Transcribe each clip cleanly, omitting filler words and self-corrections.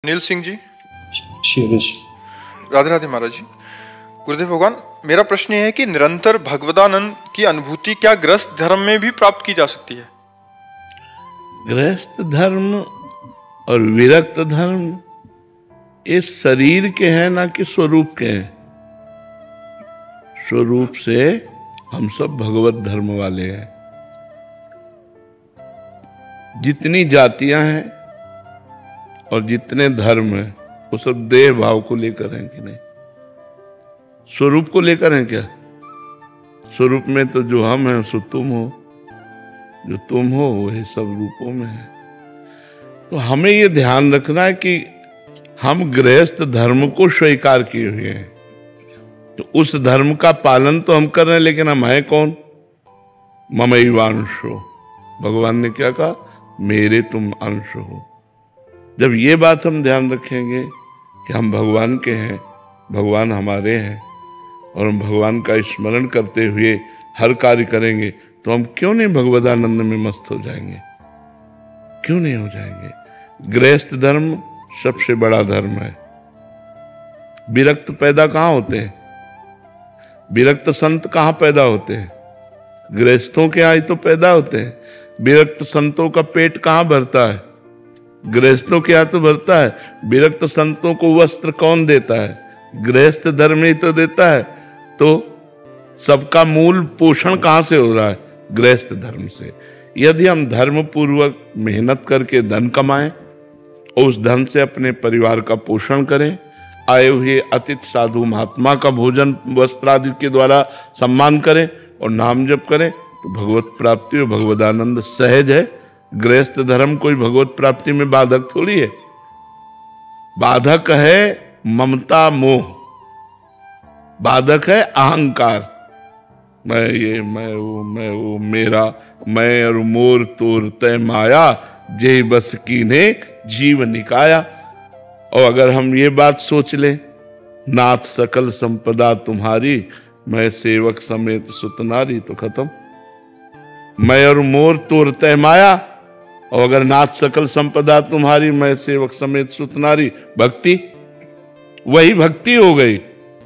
नील सिंह जी, शिवरेश। राधे राधे महाराज जी। गुरुदेव भगवान, मेरा प्रश्न ये है कि निरंतर भगवदानंद की अनुभूति क्या गृहस्थ धर्म में भी प्राप्त की जा सकती है? गृहस्थ धर्म और विरक्त धर्म ये शरीर के हैं, ना कि स्वरूप के हैं। स्वरूप से हम सब भगवत धर्म वाले हैं। जितनी जातियां हैं और जितने धर्म हैं वो सब देह भाव को लेकर हैं कि नहीं? स्वरूप को लेकर हैं क्या? स्वरूप में तो जो हम हैं सो तुम हो, जो तुम हो वही सब रूपों में है। तो हमें ये ध्यान रखना है कि हम गृहस्थ धर्म को स्वीकार किए हुए हैं, तो उस धर्म का पालन तो हम कर रहे हैं, लेकिन हम हैं कौन? ममैवांशो। भगवान ने क्या कहा? मेरे तुम अंश हो। जब ये बात हम ध्यान रखेंगे कि हम भगवान के हैं, भगवान हमारे हैं, और हम भगवान का स्मरण करते हुए हर कार्य करेंगे, तो हम क्यों नहीं भगवदानंद में मस्त हो जाएंगे? क्यों नहीं हो जाएंगे? गृहस्थ धर्म सबसे बड़ा धर्म है। विरक्त पैदा कहाँ होते हैं? विरक्त संत कहाँ पैदा होते हैं? गृहस्थों के यहाँ ही तो पैदा होते हैं। विरक्त संतों का पेट कहाँ भरता है? गृहस्थों के यहाँ तो भरता है। विरक्त संतों को वस्त्र कौन देता है? गृहस्थ धर्म ही तो देता है। तो सबका मूल पोषण कहाँ से हो रहा है? गृहस्थ धर्म से। यदि हम धर्म पूर्वक मेहनत करके धन कमाएं और उस धन से अपने परिवार का पोषण करें, आए हुए अतिथि साधु महात्मा का भोजन वस्त्र आदि के द्वारा सम्मान करें और नाम जप करें, तो भगवत प्राप्ति और भगवदानंद सहज है। गृहस्थ धर्म कोई भगवत प्राप्ति में बाधक थोड़ी है। बाधक है ममता मोह, बाधक है अहंकार। मैं ये, मैं वो, मेरा, मैं और मोर तोर तय माया, जे बस कीन्हे जीव निकाया। और अगर हम ये बात सोच लें, नाथ सकल संपदा तुम्हारी, मैं सेवक समेत सुतनारी, तो खत्म। मैं और मोर तोर तय माया, और अगर नाथ सकल संपदा तुम्हारी, मैं सेवक समेत सुतनारी, भक्ति, वही भक्ति हो गई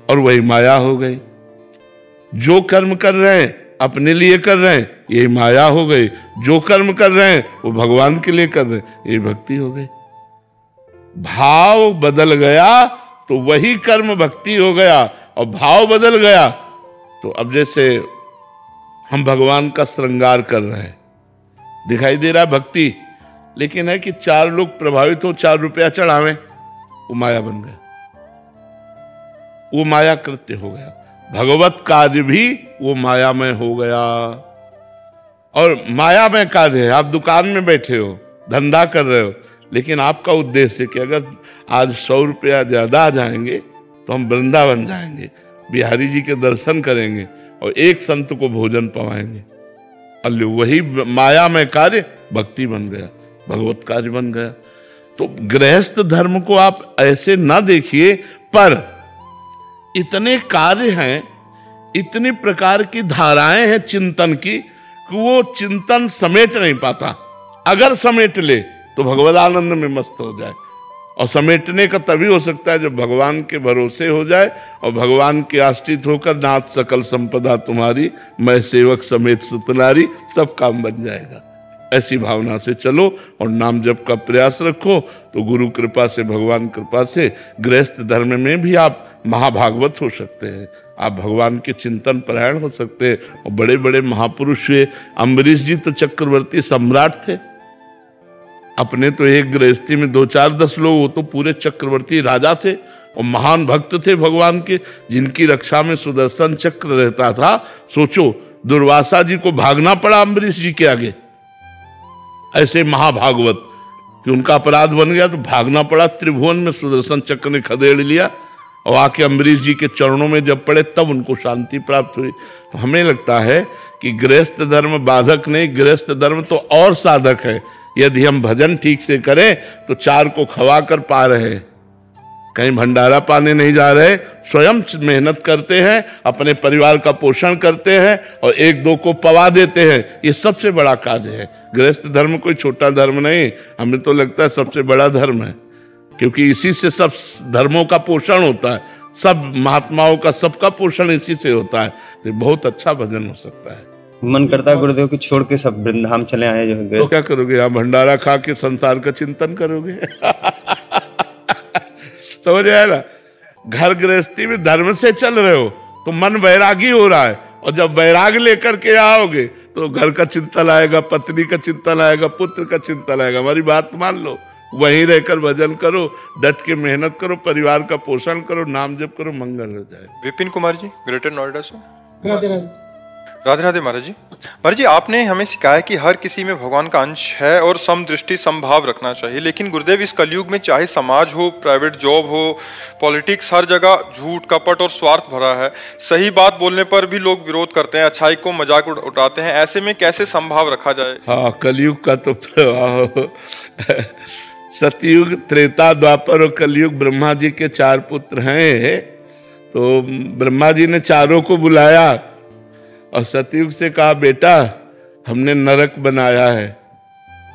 और वही माया हो गई। जो कर्म कर रहे हैं अपने लिए कर रहे हैं, यही माया हो गई। जो कर्म कर रहे हैं वो भगवान के लिए कर रहे हैं, यही भक्ति हो गई। भाव बदल गया तो वही कर्म भक्ति हो गया, और भाव बदल गया तो अब जैसे हम भगवान का श्रृंगार कर रहे हैं, दिखाई दे रहा है भक्ति, लेकिन है कि 4 लोग प्रभावित हो, 4 रुपया चढ़ावें, वो माया बन गया, वो माया कृत्य हो गया। भगवत कार्य भी वो माया में हो गया। और माया में कार्य है, आप दुकान में बैठे हो, धंधा कर रहे हो, लेकिन आपका उद्देश्य है कि अगर आज 100 रुपया ज्यादा आ जाएंगे तो हम वृंदावन जाएंगे, बिहारी जी के दर्शन करेंगे और एक संत को भोजन पवाएंगे। अल्ले वही माया में कार्य भक्ति बन गया, भगवत कार्य बन गया। तो गृहस्थ धर्म को आप ऐसे ना देखिए, पर इतने कार्य हैं, इतनी प्रकार की धाराएं हैं चिंतन की, कि वो चिंतन समेट नहीं पाता। अगर समेट ले तो भगवदानंद में मस्त हो जाए, और समेटने का तभी हो सकता है जब भगवान के भरोसे हो जाए और भगवान के आश्रित होकर, नाथ सकल संपदा तुम्हारी, मैं सेवक समेत सुतनारी, सब काम बन जाएगा। ऐसी भावना से चलो और नाम जप का प्रयास रखो, तो गुरु कृपा से, भगवान कृपा से गृहस्थ धर्म में भी आप महाभागवत हो सकते हैं। आप भगवान के चिंतन परायण हो सकते हैं। और बड़े बड़े महापुरुष हुए, अम्बरीश जी तो चक्रवर्ती सम्राट थे। अपने तो एक गृहस्थी में 2, 4, 10 लोग, वो तो पूरे चक्रवर्ती राजा थे और महान भक्त थे भगवान के, जिनकी रक्षा में सुदर्शन चक्र रहता था। सोचो, दुर्वासा जी को भागना पड़ा अम्बरीश जी के आगे, ऐसे महाभागवत, कि उनका अपराध बन गया तो भागना पड़ा। त्रिभुवन में सुदर्शन चक्र ने खदेड़ लिया और आके अम्बरीश जी के चरणों में जब पड़े तब उनको शांति प्राप्त हुई। तो हमें लगता है कि गृहस्थ धर्म बाधक नहीं, गृहस्थ धर्म तो और साधक है। यदि हम भजन ठीक से करें तो 4 को खवा कर पा रहे हैं, कहीं भंडारा पाने नहीं जा रहे, स्वयं मेहनत करते हैं, अपने परिवार का पोषण करते हैं और 1-2 को पवा देते हैं। ये सबसे बड़ा कार्य है। गृहस्थ धर्म कोई छोटा धर्म नहीं, हमें तो लगता है सबसे बड़ा धर्म है। क्योंकि इसी से सब धर्मों का पोषण होता है, सब महात्माओं का सबका पोषण इसी से होता है। तो बहुत अच्छा भजन हो सकता है। मन करता है गुरुदेव की छोड़ के सब वृंदावन चले आए जो तो क्या करोगे? यहाँ भंडारा खा के संसार का चिंतन करोगे? समझ आया ना? घर गृहस्थी में धर्म से चल रहे हो तो मन वैरागी हो रहा है, और जब वैराग लेकर के आओगे तो घर का चिंतन आएगा, पत्नी का चिंतन आएगा, पुत्र का चिंतन आएगा। हमारी बात मान लो, वहीं रहकर भजन करो, डट के मेहनत करो, परिवार का पोषण करो, नाम जप करो, मंगल हो जाए। विपिन कुमार जी, ग्रेटर नोएडा से। राधे राधे। राधे राधे महाराज जी। महाराज जी, आपने हमें सिखाया कि हर किसी में भगवान का अंश है और समदृष्टि समभाव रखना चाहिए, लेकिन गुरुदेव इस कलयुग में चाहे समाज हो, प्राइवेट जॉब हो, पॉलिटिक्स, हर जगह झूठ, कपट और स्वार्थ भरा है। सही बात बोलने पर भी लोग विरोध करते हैं, अच्छाई को मजाक उठाते हैं। ऐसे में कैसे समभाव रखा जाए? हाँ, कलयुग का तो प्रवाह सतयुग, त्रेता, द्वापर और कलयुग ब्रह्मा जी के 4 पुत्र हैं। तो ब्रह्मा जी ने चारों को बुलाया और सतयुग से कहा, बेटा हमने नरक बनाया है।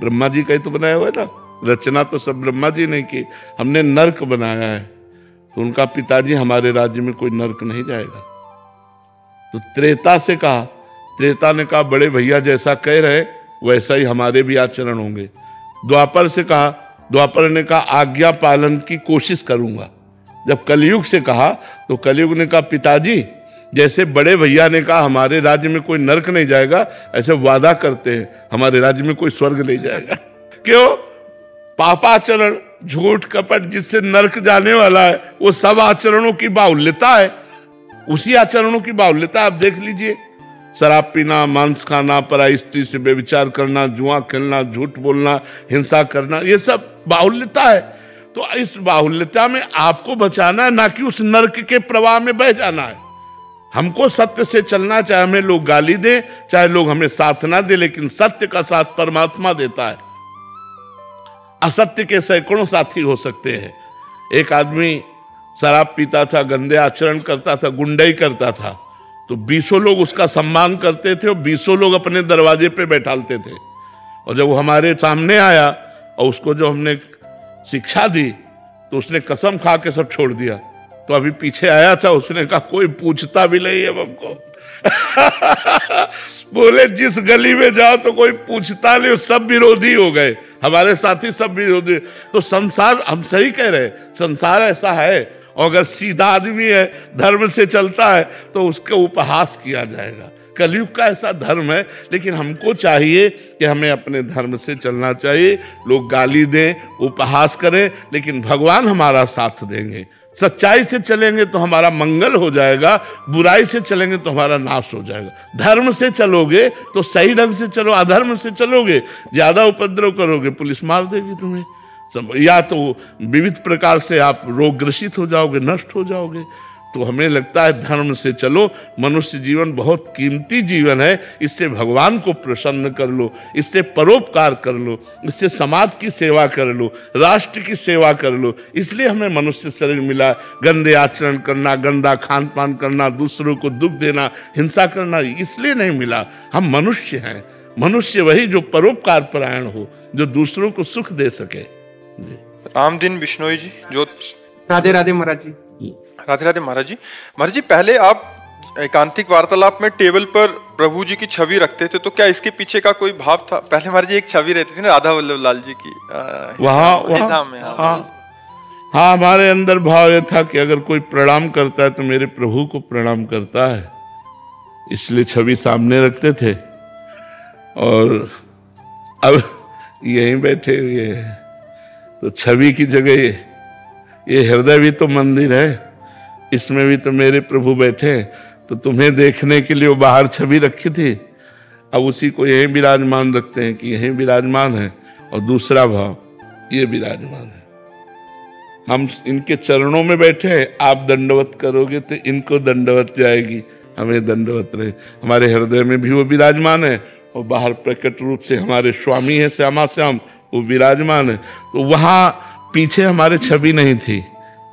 ब्रह्मा जी का ही तो बनाया हुआ है ना, रचना तो सब ब्रह्मा जी ने की। हमने नरक बनाया है। तो उनका पिताजी, हमारे राज्य में कोई नरक नहीं जाएगा। तो त्रेता से कहा, त्रेता ने कहा, बड़े भैया जैसा कह रहे वैसा ही हमारे भी आचरण होंगे। द्वापर से कहा, द्वापर ने कहा, आज्ञा पालन की कोशिश करूंगा। जब कलयुग से कहा तो कलयुग ने कहा, पिताजी जैसे बड़े भैया ने कहा हमारे राज्य में कोई नरक नहीं जाएगा, ऐसे वादा करते हैं हमारे राज्य में कोई स्वर्ग नहीं जाएगा। क्यों? पापाचरण, झूठ, कपट जिससे नरक जाने वाला है, वो सब आचरणों की बाहुल्यता है। उसी आचरणों की बाहुल्यता आप देख लीजिए। शराब पीना, मांस खाना, पराई स्त्री से व्यभिचार करना, जुआ खेलना, झूठ बोलना, हिंसा करना, ये सब बाहुल्यता है। तो इस बाहुल्यता में आपको बचाना है, ना कि उस नरक के प्रवाह में बह जाना है। हमको सत्य से चलना, चाहे हमें लोग गाली दें, चाहे लोग हमें साथ ना दे, लेकिन सत्य का साथ परमात्मा देता है। असत्य के सैकड़ों साथी हो सकते हैं। एक आदमी शराब पीता था, गंदे आचरण करता था, गुंडाई करता था, तो 20 लोग उसका सम्मान करते थे और 20 लोग अपने दरवाजे पे बैठालते थे। और जब वो हमारे सामने आया और उसको जो हमने शिक्षा दी तो उसने कसम खा के सब छोड़ दिया। तो अभी पीछे आया था, उसने कहा कोई पूछता भी नहीं है हमको। बोले जिस गली में जाओ तो कोई पूछता नहीं, सब विरोधी हो गए, हमारे साथी सब विरोधी। तो संसार, हम सही कह रहे हैं, संसार ऐसा है। और अगर सीधा आदमी है, धर्म से चलता है, तो उसका उपहास किया जाएगा। कलयुग का ऐसा धर्म है, लेकिन हमको चाहिए कि हमें अपने धर्म से चलना चाहिए। लोग गाली दें, उपहास करें, लेकिन भगवान हमारा साथ देंगे। सच्चाई से चलेंगे तो हमारा मंगल हो जाएगा, बुराई से चलेंगे तो हमारा नाश हो जाएगा। धर्म से चलोगे तो सही ढंग से चलो, अधर्म से चलोगे, ज्यादा उपद्रव करोगे, पुलिस मार देगी तुम्हें, या तो विविध प्रकार से आप रोग ग्रसित हो जाओगे, नष्ट हो जाओगे। तो हमें लगता है धर्म से चलो। मनुष्य जीवन बहुत कीमती जीवन है, इससे भगवान को प्रसन्न कर लो, इससे परोपकार कर लो, इससे समाज की सेवा कर लो, राष्ट्र की सेवा कर लो। इसलिए हमें मनुष्य शरीर मिला। गंदे आचरण करना, गंदा खान पान करना, दूसरों को दुख देना, हिंसा करना इसलिए नहीं मिला। हम मनुष्य हैं। मनुष्य वही जो परोपकार परायण हो, जो दूसरों को सुख दे सके। रामदीन बिश्नोई जी, जो राधे राधे महाराज जी। राधे राधे महाराज जी। महाराज जी, पहले आप एकांतिक वार्तालाप में टेबल पर प्रभु जी की छवि रखते थे, तो क्या इसके पीछे का कोई भाव था? पहले महाराज जी एक छवि रहती थी ना राधा वल्लभ लाल जी की, हाँ, हमारे अंदर भाव यह था कि अगर कोई प्रणाम करता है तो मेरे प्रभु को प्रणाम करता है, इसलिए छवि सामने रखते थे। और अब यहीं बैठे हुए हैं तो छवि की जगह ये हृदय भी तो मंदिर है, इसमें भी तो मेरे प्रभु बैठे। तो तुम्हें देखने के लिए वो बाहर छवि रखी थी, अब उसी को यहीं विराजमान रखते हैं कि यहीं विराजमान है। और दूसरा भाव ये विराजमान है। हम इनके चरणों में बैठे हैं, आप दंडवत करोगे तो इनको दंडवत जाएगी, हमें दंडवत रहे। हमारे हृदय में भी वो विराजमान है और बाहर प्रकट रूप से हमारे स्वामी है श्यामा श्याम, वो विराजमान है। तो वहां पीछे हमारे छवि नहीं थी,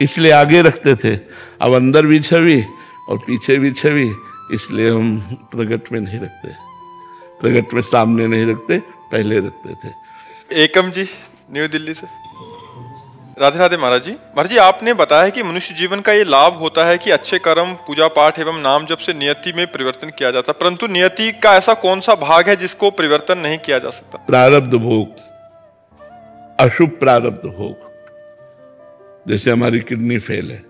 इसलिए आगे रखते थे। अब अंदर भी छवि और पीछे भी छवि, इसलिए हम प्रकट में नहीं रखते, प्रकट में सामने नहीं रखते, पहले रखते थे। एकम जी, न्यू दिल्ली से। राधे राधे महाराज जी। महाराज जी, आपने बताया कि मनुष्य जीवन का ये लाभ होता है कि अच्छे कर्म, पूजा पाठ एवं नाम जप से नियति में परिवर्तन किया जाता है, परंतु नियति का ऐसा कौन सा भाग है जिसको परिवर्तन नहीं किया जा सकता? प्रारब्ध भोग, अशुभ प्रारब्ध भोग। जैसे हमारी किडनी फेल है,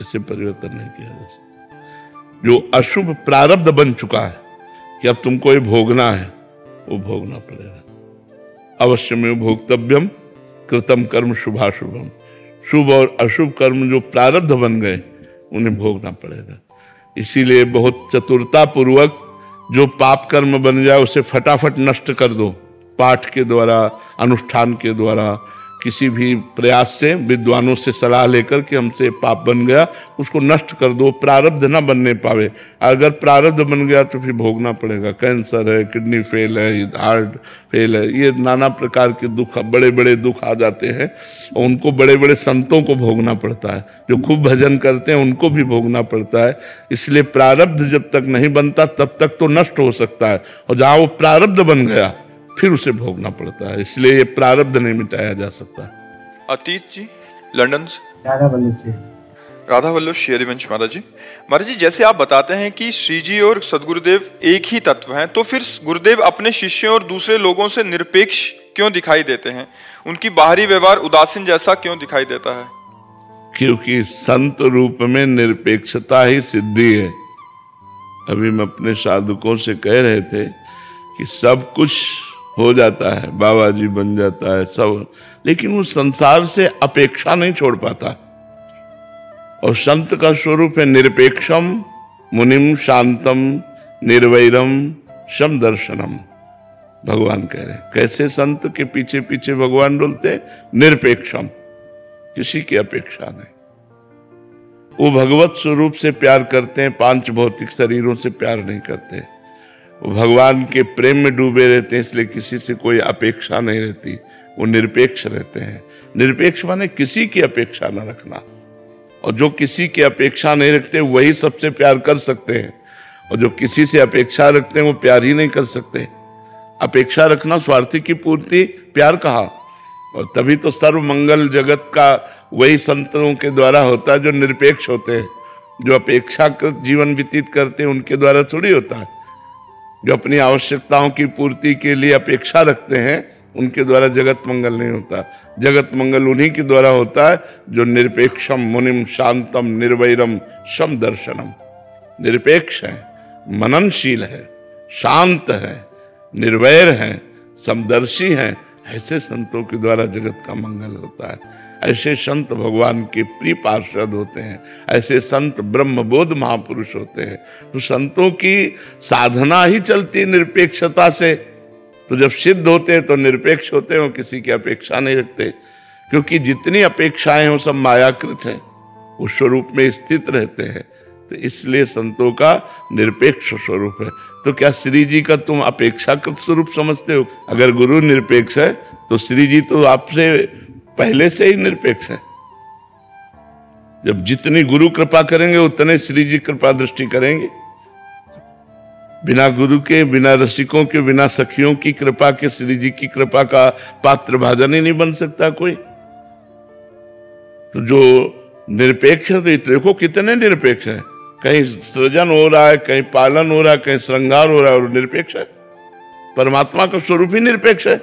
इसे परिवर्तन नहीं किया जा सकता। जो अशुभ प्रारब्ध बन चुका है कि अब तुमको ये भोगना है, वो भोगना पड़ेगा। अवश्य में भोक्तव्यम कृतम कर्म शुभाशुभम। शुभ और अशुभ कर्म जो प्रारब्ध बन गए, उन्हें भोगना पड़ेगा। इसीलिए बहुत चतुरता पूर्वक जो पाप कर्म बन जाए उसे फटाफट नष्ट कर दो। पाठ के द्वारा, अनुष्ठान के द्वारा, किसी भी प्रयास से, विद्वानों से सलाह लेकर कि हमसे पाप बन गया, उसको नष्ट कर दो, प्रारब्ध ना बनने पावे। अगर प्रारब्ध बन गया तो फिर भोगना पड़ेगा। कैंसर है, किडनी फेल है, हार्ट फेल है, ये नाना प्रकार के दुख, बड़े बड़े दुख आ जाते हैं। और उनको बड़े बड़े संतों को भोगना पड़ता है, जो खूब भजन करते हैं उनको भी भोगना पड़ता है। इसलिए प्रारब्ध जब तक नहीं बनता तब तक तो नष्ट हो सकता है, और जहाँ वो प्रारब्ध बन गया फिर उसे भोगना पड़ता है। इसलिए ये प्रारब्ध नहीं मिटाया जा सकता। अतीत जी, लंदन से। राधा वल्लभ शेयरवंश महाराज जी। महाराज जी, जैसे आप बताते हैं कि श्री जी और सदगुरुदेव एक ही तत्व हैं, तो फिर गुरुदेव अपने शिष्यों और दूसरे लोगों से निरपेक्ष क्यों दिखाई देते हैं? उनकी बाहरी व्यवहार उदासीन जैसा क्यों दिखाई देता है? क्योंकि संत रूप में निरपेक्षता ही सिद्धि है। अभी हम अपने साधकों से कह रहे थे कि सब कुछ हो जाता है, बाबा जी बन जाता है सब, लेकिन वो संसार से अपेक्षा नहीं छोड़ पाता। और संत का स्वरूप है निरपेक्षम मुनिम शांतम निर्वैरम शम दर्शनम। भगवान कह रहे हैं कैसे संत के पीछे पीछे भगवान डोलते? निरपेक्षम, किसी की अपेक्षा नहीं। वो भगवत स्वरूप से प्यार करते हैं, पांच भौतिक शरीरों से प्यार नहीं करते। वो भगवान के प्रेम में डूबे रहते हैं, इसलिए किसी से कोई अपेक्षा नहीं रहती। वो निरपेक्ष रहते हैं। निरपेक्ष माने किसी की अपेक्षा न रखना, और जो किसी की अपेक्षा नहीं रखते वही सबसे प्यार कर सकते हैं, और जो किसी से अपेक्षा रखते हैं वो प्यार ही नहीं कर सकते। अपेक्षा रखना स्वार्थी की पूर्ति प्यार कहा। और तभी तो सर्व मंगल जगत का वही संतों के द्वारा होता है जो निरपेक्ष होते हैं। जो अपेक्षाकृत जीवन व्यतीत करते हैं उनके द्वारा थोड़ी होता है। जो अपनी आवश्यकताओं की पूर्ति के लिए अपेक्षा रखते हैं उनके द्वारा जगत मंगल नहीं होता। जगत मंगल उन्हीं के द्वारा होता है जो निरपेक्षम मुनिम शांतम निर्वैरम शम दर्शनम। निरपेक्ष है, मननशील है, शांत है, निर्वैर है, समदर्शी है। ऐसे संतों के द्वारा जगत का मंगल होता है। ऐसे संत भगवान के प्रिय पार्षद होते हैं। ऐसे संत ब्रह्मबोध महापुरुष होते हैं। तो संतों की साधना ही चलती निरपेक्षता से। तो जब सिद्ध होते हैं तो निरपेक्ष होते हैं, वो किसी की अपेक्षा नहीं रखते। क्योंकि जितनी अपेक्षाएं हैं वो सब मायाकृत हैं, उस स्वरूप में स्थित रहते हैं। तो इसलिए संतों का निरपेक्ष स्वरूप है। तो क्या श्री जी का तुम अपेक्षाकृत स्वरूप समझते हो? अगर गुरु निरपेक्ष है तो श्री जी तो आपसे पहले से ही निरपेक्ष है। जब जितनी गुरु कृपा करेंगे उतने श्री जी कृपा दृष्टि करेंगे। बिना गुरु के, बिना रसिकों के, बिना सखियों की कृपा के श्री जी की कृपा का पात्र भाजन ही नहीं बन सकता कोई। तो जो निरपेक्ष है, तो देखो कितने निरपेक्ष है। कहीं सृजन हो रहा है, कहीं पालन हो रहा है, कहीं श्रृंगार हो रहा है, और निरपेक्ष है। परमात्मा का स्वरूप ही निरपेक्ष है।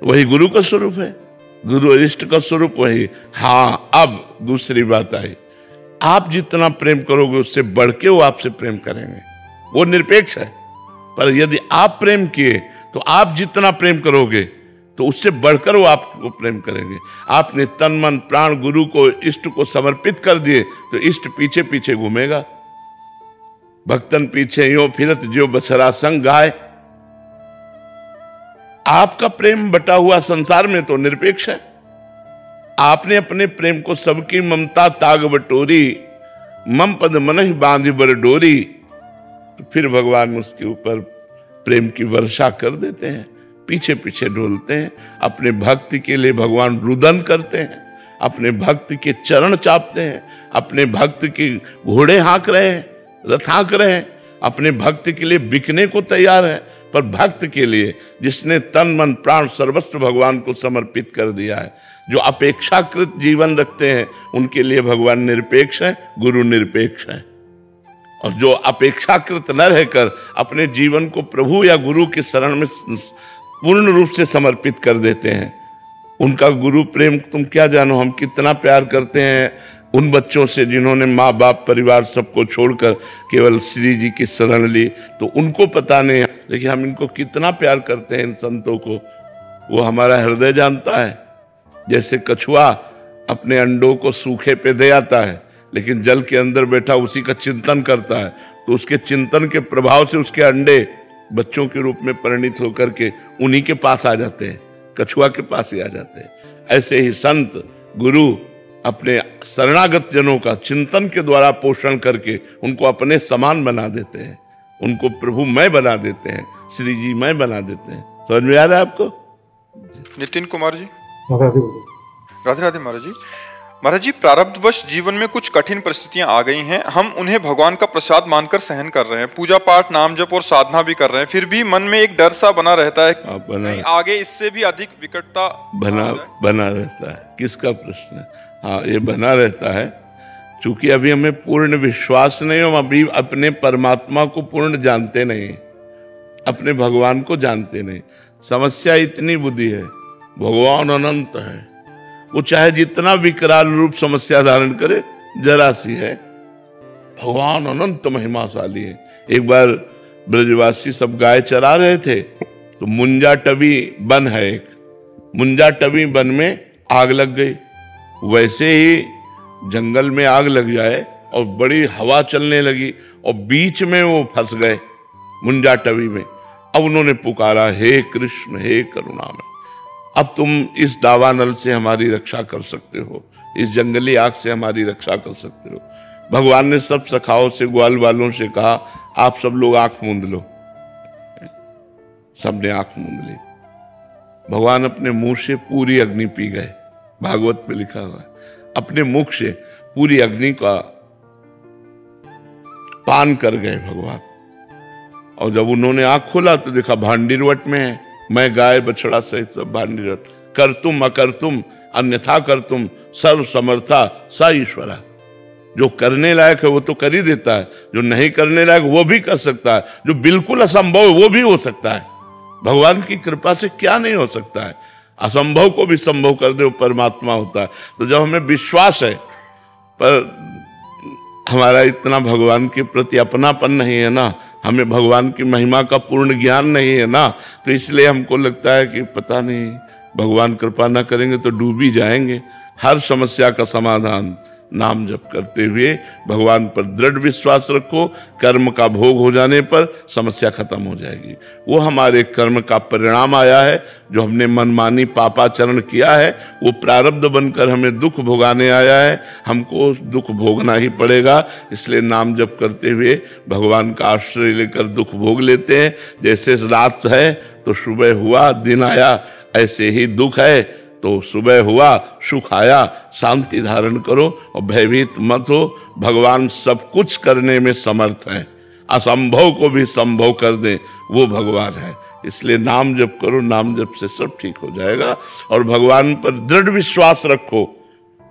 वही गुरु का स्वरूप है, गुरु इष्ट का स्वरूप वही। हाँ, अब दूसरी बात आई, आप जितना प्रेम करोगे उससे बढ़ के वो आपसे प्रेम करेंगे। वो निरपेक्ष है। पर यदि आप प्रेम किए तो आप जितना प्रेम करोगे तो उससे बढ़कर वो आपको प्रेम करेंगे। आपने तन मन प्राण गुरु को, इष्ट को समर्पित कर दिए तो इष्ट पीछे पीछे घूमेगा। भक्तन पीछे यो फिरत जो बछड़ा संग गाय। आपका प्रेम बटा हुआ संसार में तो निरपेक्ष है। आपने अपने प्रेम को सबकी ममता ताग बटोरी, मम पद मनहि बांधि बर डोरी। तो फिर भगवान उसके ऊपर प्रेम की वर्षा कर देते हैं, पीछे पीछे डोलते हैं। अपने भक्ति के लिए भगवान रुदन करते हैं, अपने भक्त के चरण चापते हैं, अपने भक्त के घोड़े हाँक रहे हैं, रथ हाँक रहे हैं, अपने भक्त के लिए बिकने को तैयार है। पर भक्त के लिए जिसने तन मन प्राण सर्वस्व भगवान को समर्पित कर दिया है, जो अपेक्षाकृत जीवन रखते हैं उनके लिए भगवान निरपेक्ष है, गुरु निरपेक्ष है। और जो अपेक्षाकृत न रहकर अपने जीवन को प्रभु या गुरु के शरण में पूर्ण रूप से समर्पित कर देते हैं, उनका गुरु प्रेम तुम क्या जानो। हम कितना प्यार करते हैं उन बच्चों से जिन्होंने माँ बाप परिवार सबको छोड़कर केवल श्री जी की शरण ली, तो उनको पता नहीं है, लेकिन हम इनको कितना प्यार करते हैं इन संतों को, वो हमारा हृदय जानता है। जैसे कछुआ अपने अंडों को सूखे पे दे आता है, लेकिन जल के अंदर बैठा उसी का चिंतन करता है, तो उसके चिंतन के प्रभाव से उसके अंडे बच्चों के रूप में परिणित होकर के उन्हीं के पास आ जाते हैं, कछुआ के पास ही आ जाते हैं। ऐसे ही संत गुरु अपने शरणागत जनों का चिंतन के द्वारा पोषण करके उनको अपने समान बना देते हैं, उनको प्रभुमय बना देते हैं, श्री जी मय बना देते हैं। समझ में आ रहा है आपको? नितिन कुमार जी। राधे राधे महाराज जी। महाराज जी, प्रारब्धवश जीवन में कुछ कठिन परिस्थितियां आ गई हैं, हम उन्हें भगवान का प्रसाद मानकर सहन कर रहे हैं, पूजा पाठ नाम जप और साधना भी कर रहे हैं, फिर भी मन में एक डर सा बना रहता है कि आगे इससे भी अधिक विकटता बना रहता है। किसका प्रश्न है? हाँ, ये बना रहता है क्योंकि अभी हमें पूर्ण विश्वास नहीं, हम अभी अपने परमात्मा को पूर्ण जानते नहीं, अपने भगवान को जानते नहीं। समस्या इतनी बुद्धि है, भगवान अनंत है, वो चाहे जितना विकराल रूप समस्या धारण करे, जरा सी है, भगवान अनंत महिमाशाली है। एक बार ब्रजवासी सब गाय चरा रहे थे, तो मुंजा टवी वन है एक, मुंजा टवी वन में आग लग गई। वैसे ही जंगल में आग लग जाए और बड़ी हवा चलने लगी और बीच में वो फंस गए मुंजा टवी में। अब उन्होंने पुकारा, हे कृष्ण हे करुणामय, अब तुम इस दावानल से हमारी रक्षा कर सकते हो, इस जंगली आग से हमारी रक्षा कर सकते हो। भगवान ने सब सखाओं से, ग्वाल वालों से कहा, आप सब लोग आंख मूंद लो। सबने आंख मूंद ली। भगवान अपने मुंह से पूरी अग्नि पी गए, भागवत में लिखा हुआ है, अपने मुख से पूरी अग्नि का पान कर गए भगवान। और जब उन्होंने आंख खोला तो देखा भांडीरवट में है, मैं गाय बछड़ा सहित सब भांडीरवट, कर तुम अकर तुम अन्यथा कर तुम, सर्व समर्था सा ईश्वरा। जो करने लायक है वो तो कर ही देता है, जो नहीं करने लायक वो भी कर सकता है, जो बिल्कुल असंभव है वो भी हो सकता है। भगवान की कृपा से क्या नहीं हो सकता है, असंभव को भी संभव कर दे वो परमात्मा होता है। तो जब हमें विश्वास है, पर हमारा इतना भगवान के प्रति अपनापन नहीं है ना, हमें भगवान की महिमा का पूर्ण ज्ञान नहीं है ना, तो इसलिए हमको लगता है कि पता नहीं भगवान कृपा ना करेंगे तो डूब ही जाएंगे। हर समस्या का समाधान नाम जप करते हुए भगवान पर दृढ़ विश्वास रखो, कर्म का भोग हो जाने पर समस्या खत्म हो जाएगी। वो हमारे कर्म का परिणाम आया है, जो हमने मनमानी पापाचरण किया है वो प्रारब्ध बनकर हमें दुख भोगाने आया है, हमको दुख भोगना ही पड़ेगा। इसलिए नाम जप करते हुए भगवान का आश्रय लेकर दुख भोग लेते हैं। जैसे रात है तो सुबह हुआ, दिन आया, ऐसे ही दुख है तो सुबह हुआ, सुख आया। शांति धारण करो और भयभीत मत हो, भगवान सब कुछ करने में समर्थ है, असंभव को भी संभव कर दे वो भगवान है। इसलिए नाम जप करो, नाम जप से सब ठीक हो जाएगा। और भगवान पर दृढ़ विश्वास रखो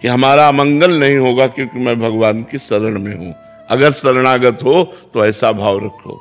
कि हमारा अमंगल नहीं होगा, क्योंकि मैं भगवान की शरण में हूं। अगर शरणागत हो तो ऐसा भाव रखो।